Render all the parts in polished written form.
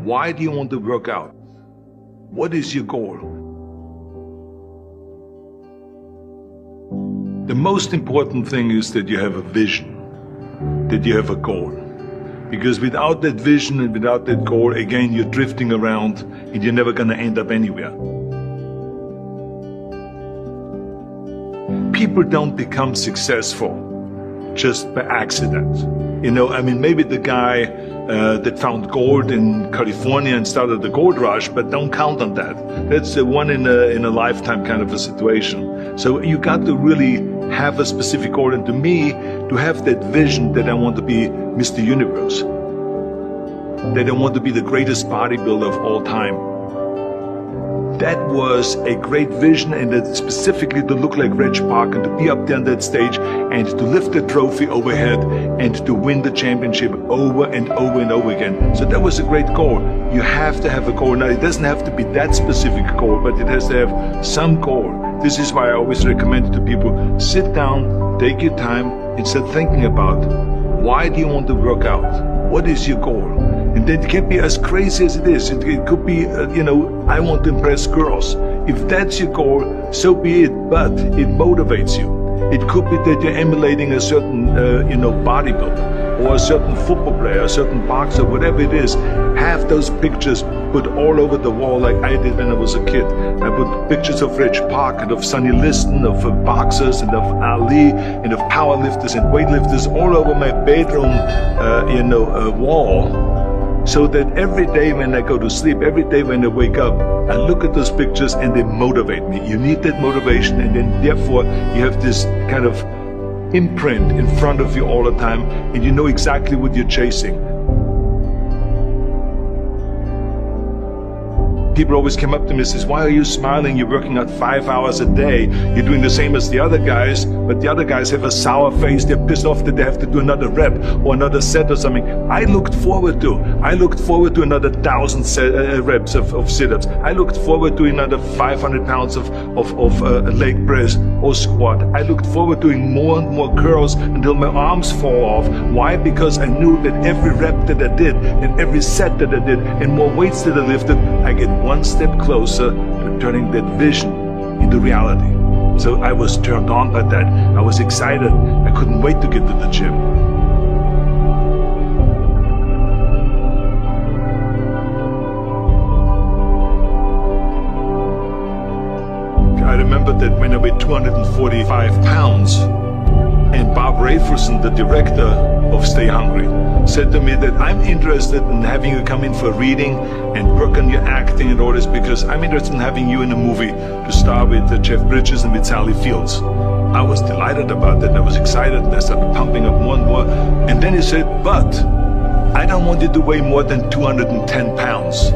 Why do you want to work out? What is your goal? The most important thing is that you have a vision, that you have a goal. Because without that vision and without that goal, again, you're drifting around and you're never going to end up anywhere. People don't become successful just by accident. You know, I mean, maybe the guy that found gold in California and started the gold rush, but don't count on that. That's a one in a lifetime kind of a situation. So you got to really have a specific goal. And to me, to have that vision that I want to be Mr. Universe, that I want to be the greatest bodybuilder of all time. That was a great vision, and that specifically to look like Reg Park and to be up there on that stage and to lift the trophy overhead and to win the championship over and over and over again. So that was a great goal. You have to have a goal. Now, it doesn't have to be that specific goal, but it has to have some goal. This is why I always recommend to people, sit down, take your time, and start thinking about, why do you want to work out? What is your goal? And then it can be as crazy as it is. It could be, I want to impress girls. If that's your goal, so be it, but it motivates you. It could be that you're emulating a certain, bodybuilder or a certain football player, a certain boxer, whatever it is. Have those pictures put all over the wall like I did when I was a kid. I put pictures of Reg Park and of Sonny Liston, of boxers and of Ali and of powerlifters and weightlifters all over my bedroom, wall. So that every day when I go to sleep, every day when I wake up, I look at those pictures and they motivate me. You need that motivation, and then therefore you have this kind of imprint in front of you all the time, and you know exactly what you're chasing. People always come up to me and says, why are you smiling? You're working out 5 hours a day. You're doing the same as the other guys, but the other guys have a sour face. They're pissed off that they have to do another rep or another set or something. I looked forward to another 1,000 reps of sit-ups. I looked forward to another 500 pounds of leg press or squat. I looked forward to doing more and more curls until my arms fall off. Why? Because I knew that every rep that I did and every set that I did and more weights that I lifted, I get one step closer to turning that vision into reality. So I was turned on by that. I was excited. I couldn't wait to get to the gym. I remember that when I weighed 245 pounds, and Bob Rafelson, the director of Stay Hungry, said to me that I'm interested in having you come in for a reading and work on your acting and all this, because I'm interested in having you in a movie to star with Jeff Bridges and with Sally Fields. I was delighted about that, and I was excited, and I started pumping up more and more. And then he said, but I don't want you to weigh more than 210 pounds.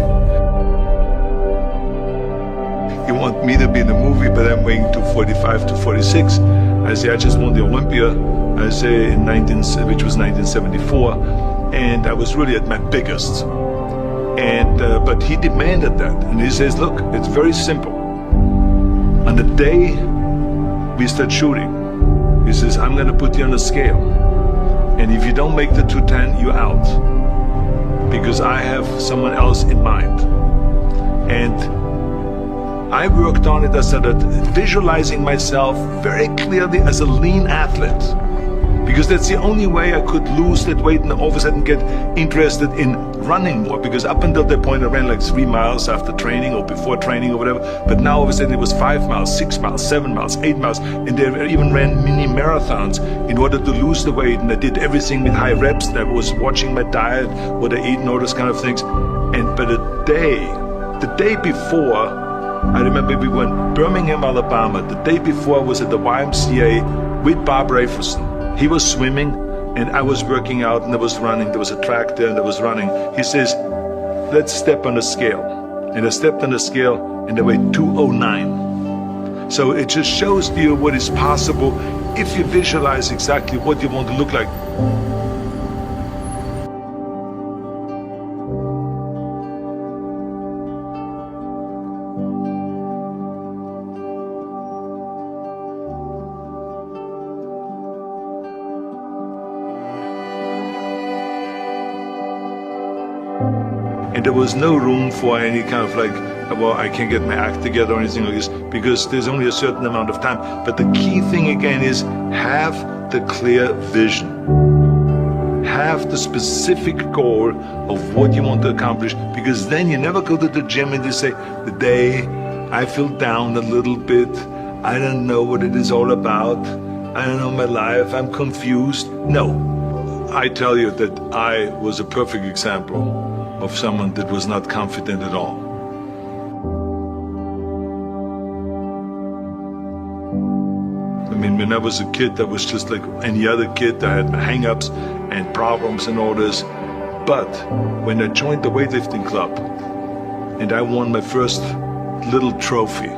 You want me to be in the movie, but I'm weighing 245, 246. I say, I just won the Olympia, I say, which was 1974, and I was really at my biggest. And but he demanded that, and he says, look, it's very simple. On the day we start shooting, he says, I'm gonna put you on a scale, and if you don't make the 210, you're out, because I have someone else in mind. And I worked on it. I started visualizing myself very clearly as a lean athlete, because that's the only way I could lose that weight and all of a sudden get interested in running more, because up until that point I ran like 3 miles after training or before training or whatever, but now all of a sudden it was 5 miles, 6 miles, 7 miles, 8 miles, and they even ran mini marathons in order to lose the weight, and I did everything with high reps, and I was watching my diet, what I eat and all those kind of things. And but the day before, I remember we went Birmingham, Alabama. The day before I was at the YMCA with Bob Rafelson. He was swimming and I was working out and I was running. There was a track there and I was running. He says, let's step on the scale. And I stepped on the scale and I weighed 209. So it just shows you what is possible if you visualize exactly what you want to look like. there was no room for any kind of like, well, I can't get my act together or anything like this, because there's only a certain amount of time. But the key thing again is have the clear vision. Have the specific goal of what you want to accomplish, because then you never go to the gym and you say, today I feel down a little bit, I don't know what it is all about, I don't know my life, I'm confused. No, I tell you that I was a perfect example of someone that was not confident at all. I mean, when I was a kid, I was just like any other kid. I had my hang-ups and problems and all this. But when I joined the weightlifting club and I won my first little trophy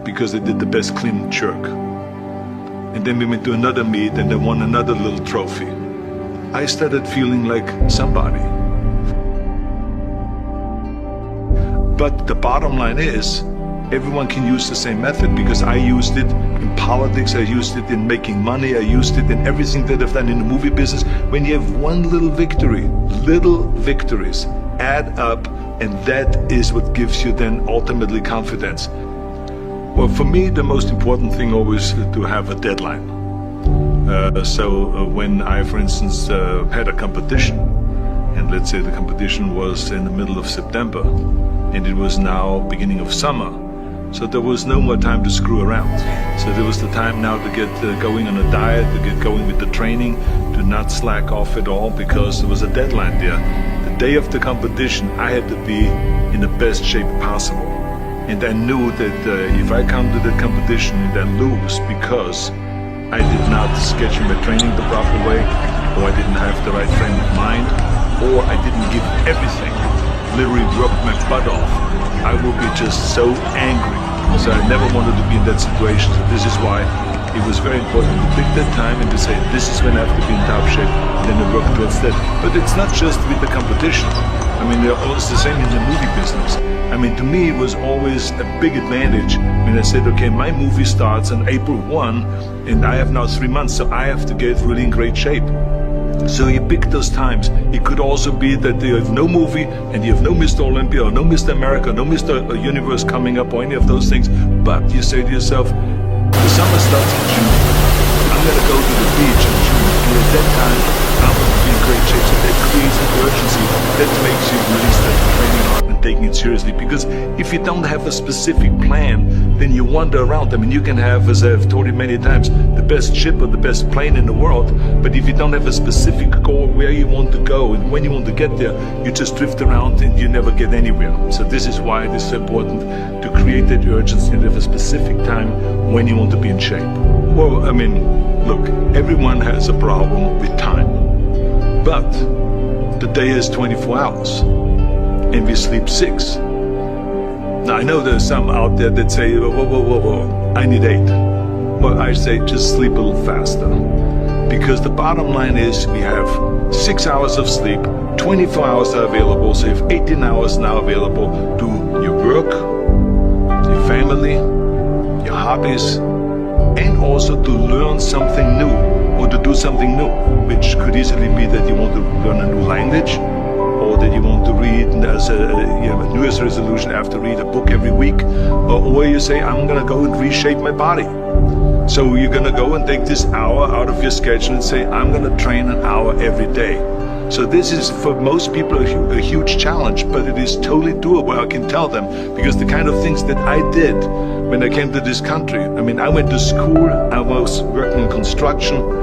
because I did the best clean and jerk, and then we went to another meet and I won another little trophy, I started feeling like somebody. But the bottom line is, everyone can use the same method, because I used it in politics, I used it in making money, I used it in everything that I've done in the movie business. When you have one little victory, little victories add up, and that is what gives you then ultimately confidence. Well, for me, the most important thing always to have a deadline. So when I, for instance, had a competition, and let's say the competition was in the middle of September, and it was now beginning of summer, so there was no more time to screw around. So there was the time now to get going on a diet, to get going with the training, to not slack off at all, because there was a deadline there. The day of the competition, I had to be in the best shape possible. And I knew that if I come to the competition and I lose because I did not schedule my training the proper way, or I didn't have the right frame of mind, or I didn't give everything, literally worked my butt off, I will be just so angry. So I never wanted to be in that situation. So this is why it was very important to pick that time and to say, this is when I have to be in top shape, and then to work towards that. But it's not just with the competition. I mean, it's the same in the movie business. I mean, to me, it was always a big advantage when I said, okay, my movie starts on April 1, and I have now 3 months, so I have to get really in great shape. So you pick those times. It could also be that you have no movie and you have no Mr. Olympia or no Mr. America, no Mr. Universe coming up or any of those things. But you say to yourself, the summer starts in June. I'm going to go to the beach in June. And at that time, I'm going to be in great shape. So that creates an urgency that makes you really start training hard and taking it seriously. Because if you don't have a specific plan, then you wander around. I mean, you can have, as I've told you many times, the best ship or the best plane in the world, but if you don't have a specific goal where you want to go and when you want to get there, you just drift around and you never get anywhere. So this is why it is so important to create that urgency and have a specific time when you want to be in shape. Well, I mean, look, everyone has a problem with time, but the day is 24 hours and we sleep 6. Now, I know there's some out there that say, whoa, I need 8. Well, I say just sleep a little faster. Because the bottom line is we have 6 hours of sleep, 24 hours are available, so you have 18 hours now available to your work, your family, your hobbies, and also to learn something new or to do something new, which could easily be that you want to learn a new language, or that you want to read as a New Year's resolution, I have to read a book every week, or you say, I'm going to go and reshape my body. So you're going to go and take this hour out of your schedule and say, I'm going to train an hour every day. So this is, for most people, a huge challenge, but it is totally doable, I can tell them, because the kind of things that I did when I came to this country, I mean, I went to school, I was working in construction,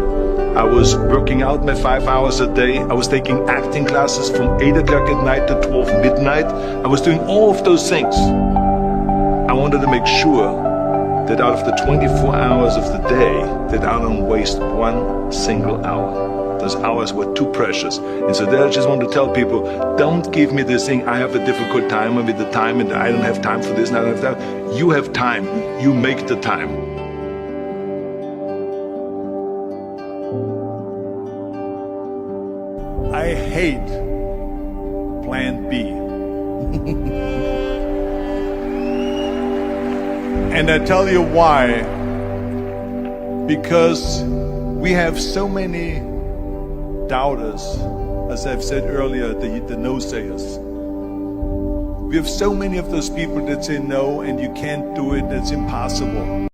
I was working out my 5 hours a day. I was taking acting classes from 8 o'clock at night to 12 midnight. I was doing all of those things. I wanted to make sure that out of the 24 hours of the day, that I don't waste one single hour. Those hours were too precious. And so there I just want to tell people, don't give me this thing, I have a difficult time with the time and I don't have time for this and I don't have that. You have time. You make the time. I hate Plan B. And I tell you why. Because we have so many doubters as I've said earlier, the no-sayers. We have so many of those people that say no and you can't do it, it's impossible.